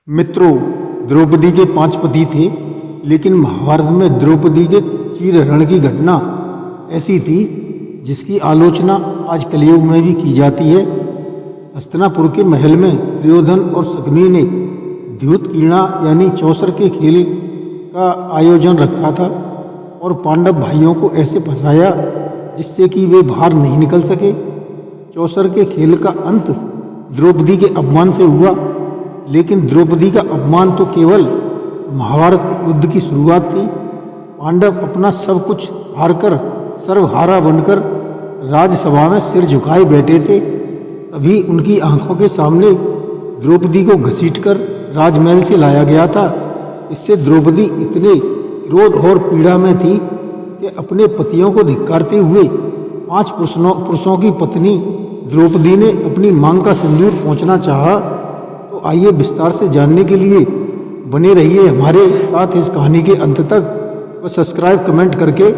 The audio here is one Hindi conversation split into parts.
मित्रों, द्रौपदी के 5 पति थे, लेकिन महाभारत में द्रौपदी के चीरहरण की घटना ऐसी थी जिसकी आलोचना आज कलयुग में भी की जाती है। हस्तिनापुर के महल में दुर्योधन और शकुनी ने द्यूतक्रीड़ा यानी चौसर के खेल का आयोजन रखा था और पांडव भाइयों को ऐसे फंसाया जिससे कि वे बाहर नहीं निकल सके। चौसर के खेल का अंत द्रौपदी के अपमान से हुआ, लेकिन द्रौपदी का अपमान तो केवल महाभारत युद्ध की शुरुआत थी। पांडव अपना सब कुछ हारकर सर्वहारा बनकर राजसभा में सिर झुकाए बैठे थे। तभी उनकी आंखों के सामने द्रौपदी को घसीटकर राजमहल से लाया गया था। इससे द्रौपदी इतने क्रोध और पीड़ा में थी कि अपने पतियों को धिक्कारते हुए 5 पुरुषों की पत्नी द्रौपदी ने अपनी मांग का सिंदूर पहुँचना चाहा। तो आइए विस्तार से जानने के लिए बने रहिए हमारे साथ इस कहानी के अंत तक। और सब्सक्राइब कमेंट करके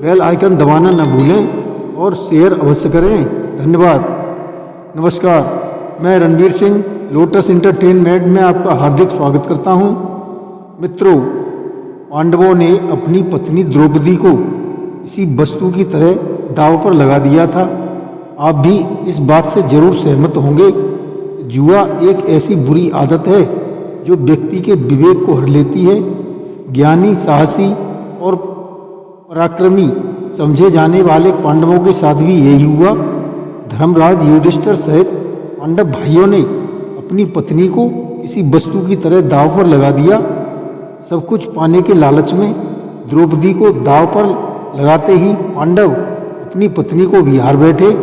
बेल आइकन दबाना न भूलें और शेयर अवश्य करें। धन्यवाद। नमस्कार, मैं रणवीर सिंह लोटस एंटरटेनमेंट में आपका हार्दिक स्वागत करता हूं। मित्रों, पांडवों ने अपनी पत्नी द्रौपदी को इसी वस्तु की तरह दांव पर लगा दिया था। आप भी इस बात से जरूर सहमत होंगे। जुआ एक ऐसी बुरी आदत है जो व्यक्ति के विवेक को हर लेती है। ज्ञानी, साहसी और पराक्रमी समझे जाने वाले पांडवों के साथ भी यही हुआ। धर्मराज युधिष्ठिर सहित पांडव भाइयों ने अपनी पत्नी को किसी वस्तु की तरह दांव पर लगा दिया। सब कुछ पाने के लालच में द्रौपदी को दांव पर लगाते ही पांडव अपनी पत्नी को भी हार बैठे।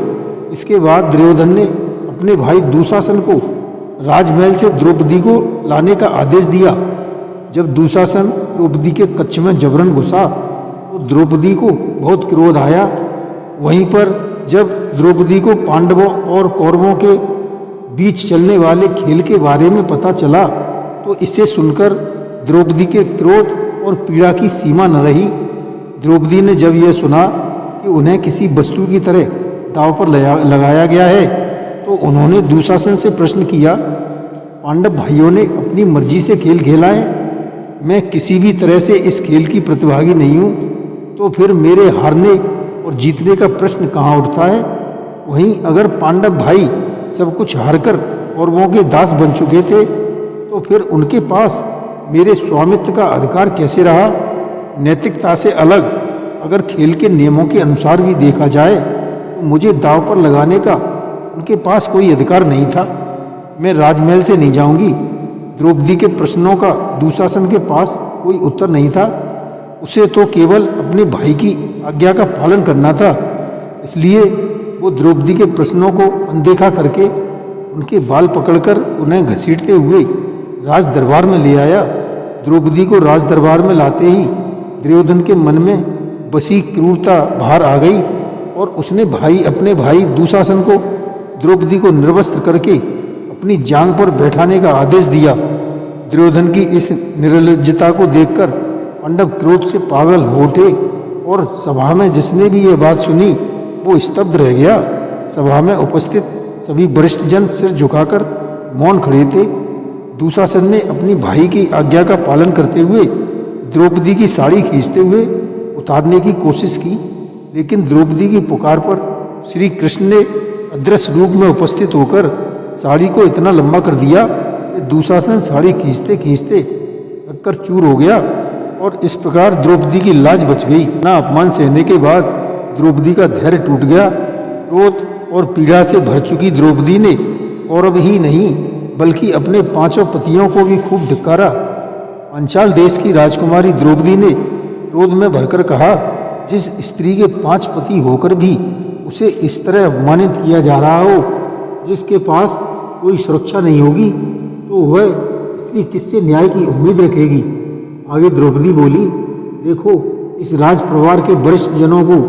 इसके बाद दुर्योधन ने अपने भाई दुशासन को राजमहल से द्रौपदी को लाने का आदेश दिया। जब दुशासन द्रौपदी के कक्ष में जबरन घुसा तो द्रौपदी को बहुत क्रोध आया। वहीं पर जब द्रौपदी को पांडवों और कौरवों के बीच चलने वाले खेल के बारे में पता चला तो इसे सुनकर द्रौपदी के क्रोध और पीड़ा की सीमा न रही। द्रौपदी ने जब यह सुना कि उन्हें किसी वस्तु की तरह दांव पर लगाया गया है तो उन्होंने दुशासन से प्रश्न किया, पांडव भाइयों ने अपनी मर्जी से खेल खेला है, मैं किसी भी तरह से इस खेल की प्रतिभागी नहीं हूँ, तो फिर मेरे हारने और जीतने का प्रश्न कहाँ उठता है। वहीं अगर पांडव भाई सब कुछ हारकर कौरवों के दास बन चुके थे तो फिर उनके पास मेरे स्वामित्व का अधिकार कैसे रहा। नैतिकता से अलग अगर खेल के नियमों के अनुसार भी देखा जाए तो मुझे दांव पर लगाने का उनके पास कोई अधिकार नहीं था। मैं राजमहल से नहीं जाऊंगी। द्रौपदी के प्रश्नों का दुशासन के पास कोई उत्तर नहीं था। उसे तो केवल अपने भाई की आज्ञा का पालन करना था। इसलिए वो द्रौपदी के प्रश्नों को अनदेखा करके उनके बाल पकड़कर उन्हें घसीटते हुए राज दरबार में ले आया। द्रौपदी को राज दरबार में लाते ही दुर्योधन के मन में बसी क्रूरता बाहर आ गई और उसने अपने भाई दुशासन को द्रौपदी को निर्वस्त्र करके अपनी जांघ पर बैठाने का आदेश दिया। दुर्योधन की इस निर्लज्जता को देखकर पांडव क्रोध से पागल हो उठे और सभा में जिसने भी ये बात सुनी वो स्तब्ध रह गया। सभा में उपस्थित सभी वरिष्ठ जन सिर झुकाकर मौन खड़े थे। दुशासन ने अपनी भाई की आज्ञा का पालन करते हुए द्रौपदी की साड़ी खींचते हुए उतारने की कोशिश की, लेकिन द्रौपदी की पुकार पर श्री कृष्ण ने अदृश्य रूप में उपस्थित होकर साड़ी को इतना लंबा कर दिया कि दुशासन साड़ी खींचते खींचते थककर चूर हो गया और इस प्रकार द्रौपदी की लाज बच गई। ना अपमान सहने के बाद द्रौपदी का धैर्य टूट गया। क्रोध और पीड़ा से भर चुकी द्रौपदी ने कौरव ही नहीं बल्कि अपने 5 पतियों को भी खूब धिक्कारा। पांचाल देश की राजकुमारी द्रौपदी ने क्रोध में भरकर कहा, जिस स्त्री के 5 पति होकर भी उसे इस तरह अपमानित किया जा रहा हो, जिसके पास कोई सुरक्षा नहीं होगी, तो वह स्त्री किससे न्याय की उम्मीद रखेगी। आगे द्रौपदी बोली, देखो इस राज परिवार के वरिष्ठ जनों को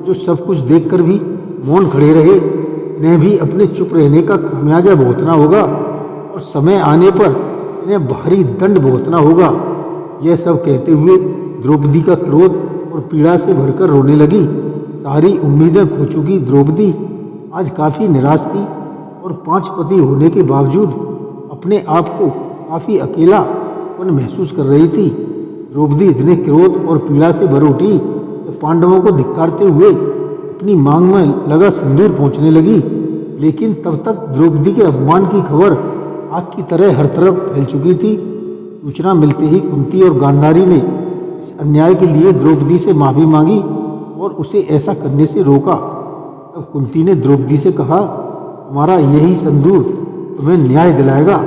जो सब कुछ देखकर भी मौन खड़े रहे, इन्हें भी अपने चुप रहने का खामियाजा भुगतना होगा और समय आने पर इन्हें भारी दंड भुगतना होगा। यह सब कहते हुए द्रौपदी का क्रोध और पीड़ा से भरकर रोने लगी। सारी उम्मीदें खो चुकी द्रौपदी आज काफ़ी निराश थी और 5 पति होने के बावजूद अपने आप को काफी अकेलापन महसूस कर रही थी। द्रौपदी इतने क्रोध और पीड़ा से भर उठी कि पांडवों को धिक्कारते हुए अपनी मांग में लगा सिंदूर पहुंचने लगी। लेकिन तब तक द्रौपदी के अपमान की खबर आग की तरह हर तरफ फैल चुकी थी। सूचना मिलते ही कुंती और गांधारी ने इस अन्याय के लिए द्रौपदी से माफी मांगी और उसे ऐसा करने से रोका। तब कुंती ने द्रौपदी से कहा, तुम्हारा यही सिंदूर तुम्हें न्याय दिलाएगा।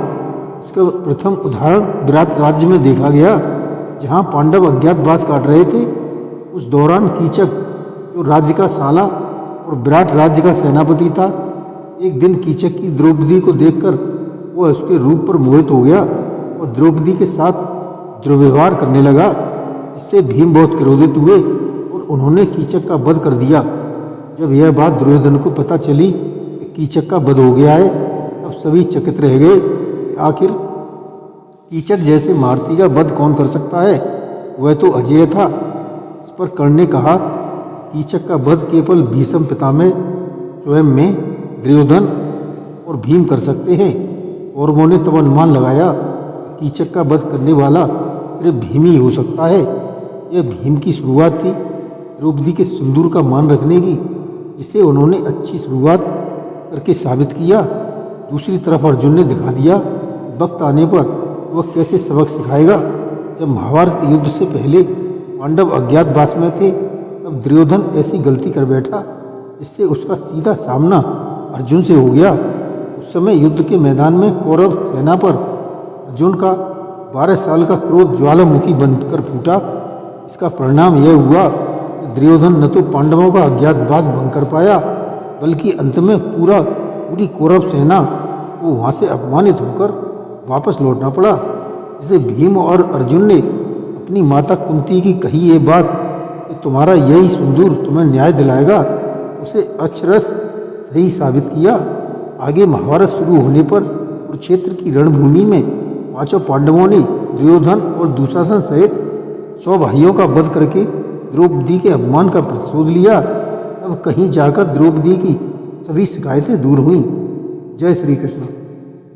इसका प्रथम उदाहरण विराट राज्य में देखा गया, जहाँ पांडव अज्ञातवास काट रहे थे। उस दौरान कीचक, जो राज्य का साला और विराट राज्य का सेनापति था, एक दिन कीचक की द्रौपदी को देखकर वह उसके रूप पर मोहित हो गया और द्रौपदी के साथ दुर्व्यवहार करने लगा, जिससे भीम बहुत क्रोधित हुए और उन्होंने कीचक का वध कर दिया। जब यह बात दुर्योधन को पता चली कि कीचक का वध हो गया है, तब सभी चकित रह गए कि आखिर कीचक जैसे महारथी का वध कौन कर सकता है। वह तो अजेय था। इस पर कर्ण ने कहा, कीचक का वध केवल भीष्म पितामह स्वयं में दुर्योधन और भीम कर सकते हैं। कौरवों ने तब अनुमान लगाया कि कीचक का वध करने वाला सिर्फ भीम ही हो सकता है। यह भीम की शुरुआत थी द्रौपदी के सिंदूर का मान रखने की, जिसे उन्होंने अच्छी शुरुआत करके साबित किया। दूसरी तरफ अर्जुन ने दिखा दिया वक्त आने पर वह कैसे सबक सिखाएगा। जब महाभारत युद्ध से पहले पांडव अज्ञातवास में थे, तब दुर्योधन ऐसी गलती कर बैठा जिससे उसका सीधा सामना अर्जुन से हो गया। उस समय युद्ध के मैदान में कौरव सेना पर अर्जुन का 12 साल का क्रोध ज्वालामुखी बनकर फूटा। इसका परिणाम यह हुआ कि दुर्योधन न तो पांडवों का अज्ञातवास भंग कर पाया, बल्कि अंत में पूरी कौरव सेना को वहाँ से अपमानित होकर वापस लौटना पड़ा। जिसे भीम और अर्जुन ने अपनी माता कुंती की कही ये बात कि तुम्हारा यही सिंदूर तुम्हें न्याय दिलाएगा, उसे अक्षरश सही साबित किया। आगे महाभारत शुरू होने पर कुरुक्षेत्र की रणभूमि में पांचों पांडवों ने दुर्योधन और दुशासन सहित 100 भाइयों का वध करके द्रौपदी के अपमान का प्रतिशोध लिया। तब कहीं जाकर द्रौपदी की सभी शिकायतें दूर हुईं। जय श्री कृष्ण।